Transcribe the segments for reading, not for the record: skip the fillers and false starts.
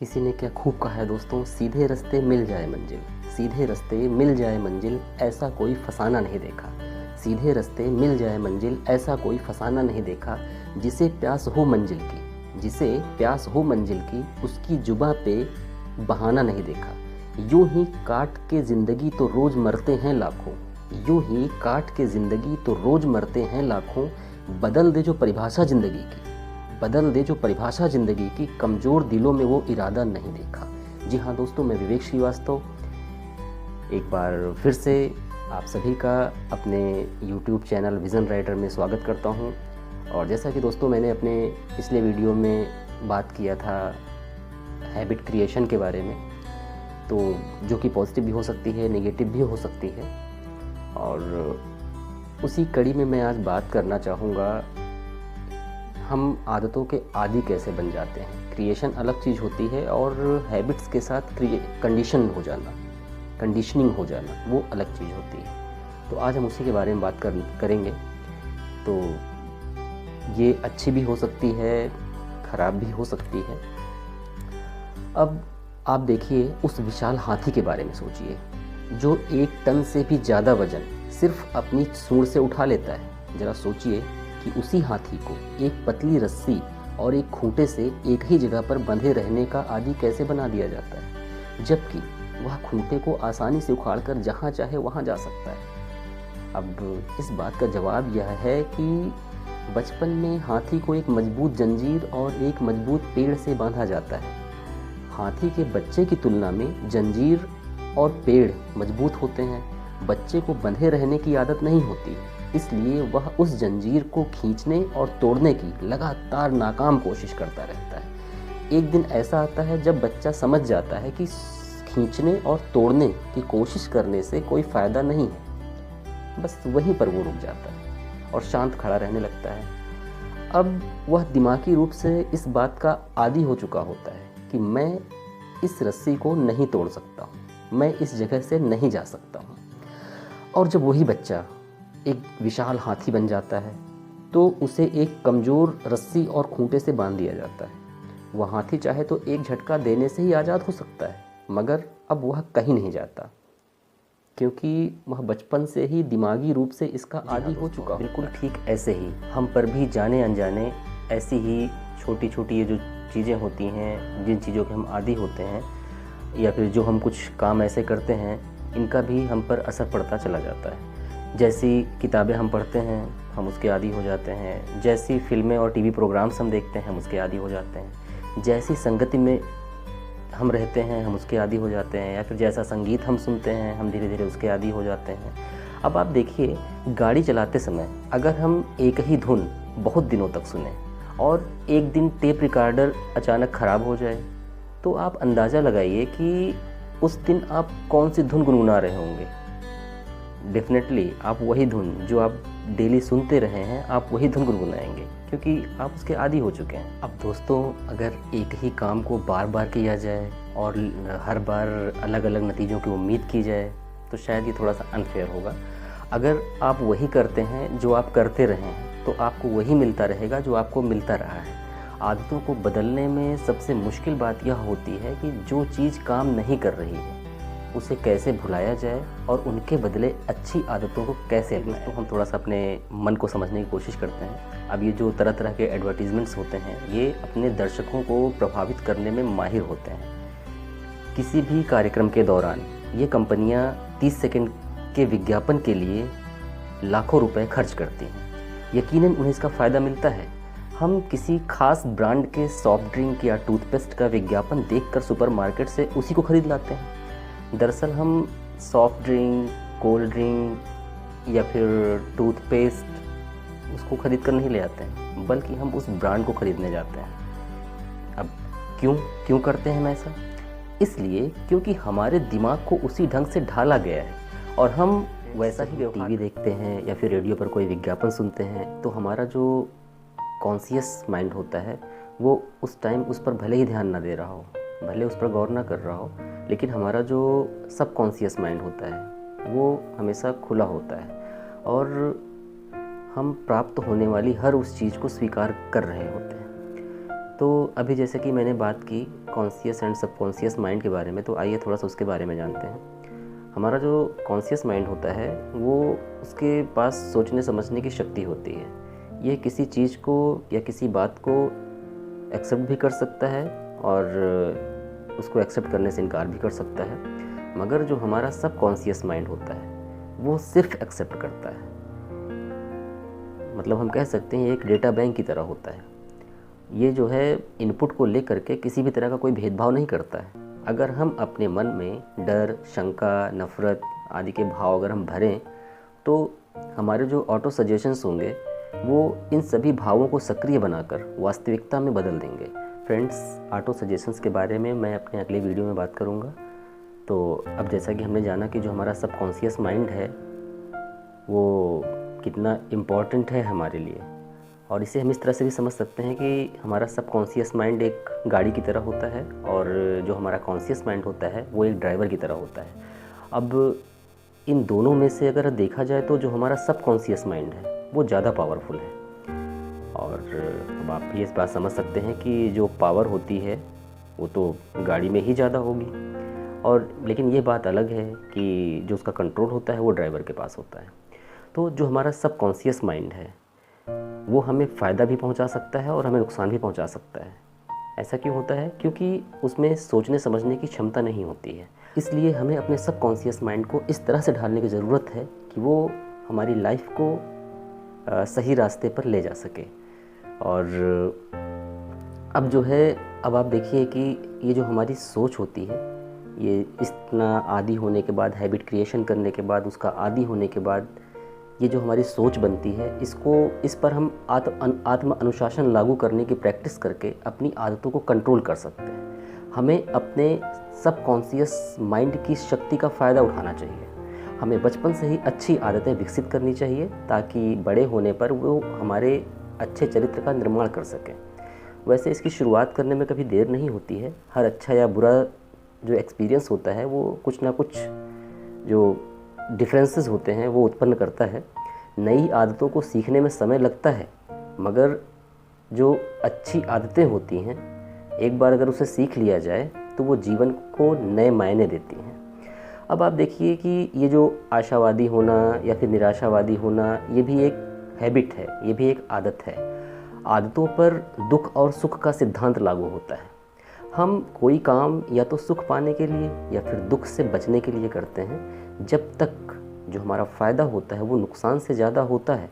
किसी ने क्या खूब कहा है दोस्तों, सीधे रास्ते मिल जाए मंजिल, सीधे रास्ते मिल जाए मंजिल, ऐसा कोई फसाना नहीं देखा। सीधे रास्ते मिल जाए मंजिल, ऐसा कोई फसाना नहीं देखा। जिसे प्यास हो मंजिल की, जिसे प्यास हो मंजिल की, उसकी जुबां पे बहाना नहीं देखा। यूं ही काट के ज़िंदगी तो रोज़ मरते हैं लाखों, यूं ही काट के ज़िंदगी तो रोज़ मरते हैं लाखों। बदल दे जो परिभाषा ज़िंदगी की, बदल दे जो परिभाषा ज़िंदगी की, कमज़ोर दिलों में वो इरादा नहीं देखा। जी हाँ दोस्तों, मैं विवेक श्रीवास्तव एक बार फिर से आप सभी का अपने YouTube चैनल विज़न राइटर में स्वागत करता हूँ। और जैसा कि दोस्तों मैंने अपने पिछले वीडियो में बात किया था हैबिट क्रिएशन के बारे में, तो जो कि पॉजिटिव भी हो सकती है, नेगेटिव भी हो सकती है। और उसी कड़ी में मैं आज बात करना चाहूँगा, हम आदतों के आदी कैसे बन जाते हैं। क्रिएशन अलग चीज़ होती है और हैबिट्स के साथ कंडीशन हो जाना, कंडीशनिंग हो जाना, वो अलग चीज़ होती है। तो आज हम उसी के बारे में बात करेंगे। तो ये अच्छी भी हो सकती है, ख़राब भी हो सकती है। अब आप देखिए, उस विशाल हाथी के बारे में सोचिए जो 1 टन से भी ज़्यादा वज़न सिर्फ अपनी सूंड से उठा लेता है। ज़रा सोचिए कि उसी हाथी को एक पतली रस्सी और एक खूंटे से एक ही जगह पर बंधे रहने का आदी कैसे बना दिया जाता है, जबकि वह खूंटे को आसानी से उखाड़कर जहाँ चाहे वहाँ जा सकता है। अब इस बात का जवाब यह है कि बचपन में हाथी को एक मजबूत जंजीर और एक मजबूत पेड़ से बांधा जाता है। हाथी के बच्चे की तुलना में जंजीर और पेड़ मजबूत होते हैं। बच्चे को बंधे रहने की आदत नहीं होती, इसलिए वह उस जंजीर को खींचने और तोड़ने की लगातार नाकाम कोशिश करता रहता है। एक दिन ऐसा आता है जब बच्चा समझ जाता है कि खींचने और तोड़ने की कोशिश करने से कोई फ़ायदा नहीं है। बस वहीं पर वो रुक जाता है और शांत खड़ा रहने लगता है। अब वह दिमागी रूप से इस बात का आदी हो चुका होता है कि मैं इस रस्सी को नहीं तोड़ सकता हूँ, मैं इस जगह से नहीं जा सकता हूँ। और जब वही बच्चा एक विशाल हाथी बन जाता है तो उसे एक कमज़ोर रस्सी और खूंटे से बांध दिया जाता है। वह हाथी चाहे तो एक झटका देने से ही आज़ाद हो सकता है, मगर अब वह कहीं नहीं जाता, क्योंकि वह बचपन से ही दिमागी रूप से इसका आदी हो चुका। बिल्कुल ठीक ऐसे ही हम पर भी जाने अनजाने ऐसी ही छोटी छोटी ये जो चीज़ें होती हैं, जिन चीज़ों के हम आदी होते हैं, या फिर जो हम कुछ काम ऐसे करते हैं, इनका भी हम पर असर पड़ता चला जाता है। जैसी किताबें हम पढ़ते हैं, हम उसके आदी हो जाते हैं। जैसी फिल्में और टीवी प्रोग्राम्स हम देखते हैं, हम उसके आदी हो जाते हैं। जैसी संगति में हम रहते हैं, हम उसके आदी हो जाते हैं। या फिर जैसा संगीत हम सुनते हैं, हम धीरे धीरे उसके आदी हो जाते हैं। अब आप देखिए, गाड़ी चलाते समय अगर हम एक ही धुन बहुत दिनों तक सुने और एक दिन टेप रिकॉर्डर अचानक ख़राब हो जाए, तो आप अंदाज़ा लगाइए कि उस दिन आप कौन सी धुन गुनगुना रहे होंगे। डेफिनेटली आप वही धुन जो आप डेली सुनते रहे हैं, आप वही धुन गुनगुनाएंगे, क्योंकि आप उसके आदी हो चुके हैं। अब दोस्तों, अगर एक ही काम को बार बार किया जाए और हर बार अलग अलग नतीजों की उम्मीद की जाए, तो शायद ये थोड़ा सा अनफेयर होगा। अगर आप वही करते हैं जो आप करते रहे हैं, तो आपको वही मिलता रहेगा जो आपको मिलता रहा है। आदतों को बदलने में सबसे मुश्किल बात यह होती है कि जो चीज़ काम नहीं कर रही है उसे कैसे भुलाया जाए और उनके बदले अच्छी आदतों को कैसे अपनाएं। तो हम थोड़ा सा अपने मन को समझने की कोशिश करते हैं। अब ये जो तरह तरह के एडवर्टीजमेंट्स होते हैं, ये अपने दर्शकों को प्रभावित करने में माहिर होते हैं। किसी भी कार्यक्रम के दौरान ये कंपनियां 30 सेकंड के विज्ञापन के लिए लाखों रुपए खर्च करती हैं। यकीनन उन्हें इसका फ़ायदा मिलता है। हम किसी खास ब्रांड के सॉफ्ट ड्रिंक या टूथपेस्ट का विज्ञापन देखकर सुपरमार्केट से उसी को खरीद लाते हैं। दरअसल हम सॉफ्ट ड्रिंक, कोल्ड ड्रिंक या फिर टूथपेस्ट उसको खरीद कर नहीं ले आते हैं, बल्कि हम उस ब्रांड को खरीदने जाते हैं। अब क्यों करते हैं हम ऐसा? इसलिए क्योंकि हमारे दिमाग को उसी ढंग से ढाला गया है और हम वैसा ही टीवी देखते हैं या फिर रेडियो पर कोई विज्ञापन सुनते हैं, तो हमारा जो कॉन्शियस माइंड होता है वो उस टाइम उस पर भले ही ध्यान ना दे रहा हो, भले उस पर गौर ना कर रहा हो, लेकिन हमारा जो सब कॉन्शियस माइंड होता है वो हमेशा खुला होता है और हम प्राप्त होने वाली हर उस चीज़ को स्वीकार कर रहे होते हैं। तो अभी जैसे कि मैंने बात की कॉन्शियस एंड सबकॉन्शियस माइंड के बारे में, तो आइए थोड़ा सा उसके बारे में जानते हैं। हमारा जो कॉन्शियस माइंड होता है वो उसके पास सोचने समझने की शक्ति होती है। ये किसी चीज़ को या किसी बात को एक्सेप्ट भी कर सकता है और उसको एक्सेप्ट करने से इनकार भी कर सकता है। मगर जो हमारा सबकॉन्शियस माइंड होता है वो सिर्फ एक्सेप्ट करता है। मतलब हम कह सकते हैं ये एक डेटा बैंक की तरह होता है। ये जो है इनपुट को लेकर के किसी भी तरह का कोई भेदभाव नहीं करता है। अगर हम अपने मन में डर, शंका, नफ़रत आदि के भाव अगर हम भरें तो हमारे जो ऑटो सजेशंस होंगे वो इन सभी भावों को सक्रिय बनाकर वास्तविकता में बदल देंगे। फ्रेंड्स, ऑटो सजेशंस के बारे में मैं अपने अगले वीडियो में बात करूँगा। तो अब जैसा कि हमने जाना कि जो हमारा सबकॉन्शियस माइंड है वो कितना इम्पॉर्टेंट है हमारे लिए, और इसे हम इस तरह से भी समझ सकते हैं कि हमारा सबकॉन्शियस माइंड एक गाड़ी की तरह होता है और जो हमारा कॉन्शियस माइंड होता है वो एक ड्राइवर की तरह होता है। अब इन दोनों में से अगर देखा जाए तो जो हमारा सबकॉन्शियस माइंड है वो ज़्यादा पावरफुल है। और अब आप ये इस बात समझ सकते हैं कि जो पावर होती है वो तो गाड़ी में ही ज़्यादा होगी, और लेकिन ये बात अलग है कि जो उसका कंट्रोल होता है वो ड्राइवर के पास होता है। तो जो हमारा सबकॉन्शियस माइंड है वो हमें फ़ायदा भी पहुंचा सकता है और हमें नुकसान भी पहुंचा सकता है। ऐसा क्यों होता है? क्योंकि उसमें सोचने समझने की क्षमता नहीं होती है। इसलिए हमें अपने सबकॉन्शियस माइंड को इस तरह से ढालने की ज़रूरत है कि वो हमारी लाइफ को सही रास्ते पर ले जा सके। और अब जो है, अब आप देखिए कि ये जो हमारी सोच होती है, ये इतना आदी होने के बाद, हैबिट क्रिएशन करने के बाद, उसका आदी होने के बाद ये जो हमारी सोच बनती है, इस पर हम आत्म अनुशासन लागू करने की प्रैक्टिस करके अपनी आदतों को कंट्रोल कर सकते हैं। हमें अपने सबकॉन्शियस माइंड की शक्ति का फ़ायदा उठाना चाहिए। हमें बचपन से ही अच्छी आदतें विकसित करनी चाहिए ताकि बड़े होने पर वो हमारे अच्छे चरित्र का निर्माण कर सकें। वैसे इसकी शुरुआत करने में कभी देर नहीं होती है। हर अच्छा या बुरा जो एक्सपीरियंस होता है वो कुछ ना कुछ जो डिफरेंसेस होते हैं वो उत्पन्न करता है। नई आदतों को सीखने में समय लगता है, मगर जो अच्छी आदतें होती हैं एक बार अगर उसे सीख लिया जाए तो वो जीवन को नए मायने देती हैं। अब आप देखिए कि ये जो आशावादी होना या फिर निराशावादी होना, ये भी एक हैबिट है, ये भी एक आदत है। आदतों पर दुख और सुख का सिद्धांत लागू होता है। हम कोई काम या तो सुख पाने के लिए या फिर दुख से बचने के लिए करते हैं। जब तक जो हमारा फ़ायदा होता है वो नुकसान से ज़्यादा होता है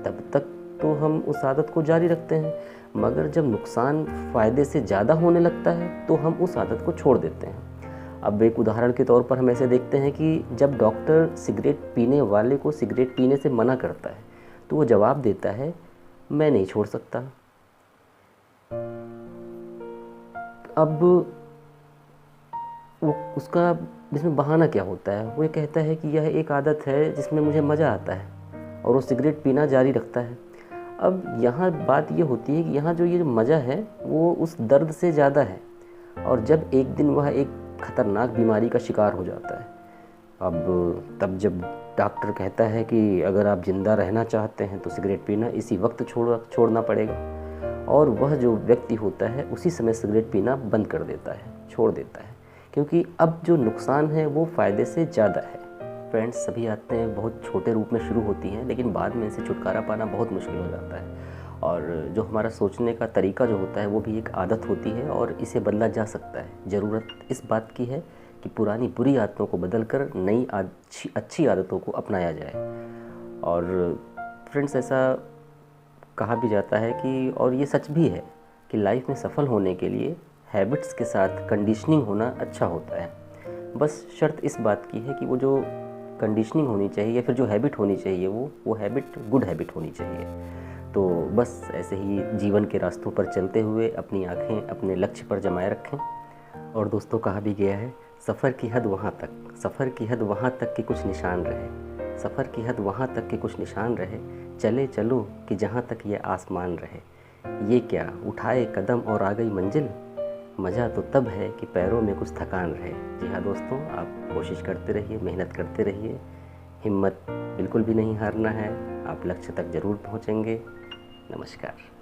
तब तक तो हम उस आदत को जारी रखते हैं, मगर जब नुकसान फ़ायदे से ज़्यादा होने लगता है तो हम उस आदत को छोड़ देते हैं। अब एक उदाहरण के तौर पर हम ऐसे देखते हैं कि जब डॉक्टर सिगरेट पीने वाले को सिगरेट पीने से मना करता है तो वो जवाब देता है, मैं नहीं छोड़ सकता। अब वो उसका इसमें बहाना क्या होता है? वो ये कहता है कि यह एक आदत है जिसमें मुझे मज़ा आता है, और वो सिगरेट पीना जारी रखता है। अब यहाँ बात ये होती है कि यहाँ जो ये मज़ा है वो उस दर्द से ज़्यादा है, और जब एक दिन वह एक ख़तरनाक बीमारी का शिकार हो जाता है, अब तब जब डॉक्टर कहता है कि अगर आप ज़िंदा रहना चाहते हैं तो सिगरेट पीना इसी वक्त छोड़ना पड़ेगा, और वह जो व्यक्ति होता है उसी समय सिगरेट पीना बंद कर देता है, छोड़ देता है, क्योंकि अब जो नुकसान है वो फ़ायदे से ज़्यादा है। फ्रेंड्स, सभी आदतें बहुत छोटे रूप में शुरू होती हैं, लेकिन बाद में इनसे छुटकारा पाना बहुत मुश्किल हो जाता है। और जो हमारा सोचने का तरीका जो होता है वो भी एक आदत होती है और इसे बदला जा सकता है। ज़रूरत इस बात की है कि पुरानी बुरी आदतों को बदलकर नई अच्छी आदतों को अपनाया जाए। और फ्रेंड्स, ऐसा कहा भी जाता है कि, और ये सच भी है, कि लाइफ में सफल होने के लिए हैबिट्स के साथ कंडीशनिंग होना अच्छा होता है। बस शर्त इस बात की है कि वो जो कंडीशनिंग होनी चाहिए या फिर जो हैबिट होनी चाहिए वो हैबिट गुड हैबिट होनी चाहिए। तो बस ऐसे ही जीवन के रास्तों पर चलते हुए अपनी आंखें अपने लक्ष्य पर जमाए रखें। और दोस्तों, कहा भी गया है, सफ़र की हद वहाँ तक कि कुछ निशान रहे, सफ़र की हद वहाँ तक कि कुछ निशान रहे, चले चलो कि जहाँ तक ये आसमान रहे। ये क्या उठाए कदम और आ गई मंजिल, मज़ा तो तब है कि पैरों में कुछ थकान रहे। जी हाँ दोस्तों, आप कोशिश करते रहिए, मेहनत करते रहिए, हिम्मत बिल्कुल भी नहीं हारना है। आप लक्ष्य तक ज़रूर पहुँचेंगे। नमस्कार।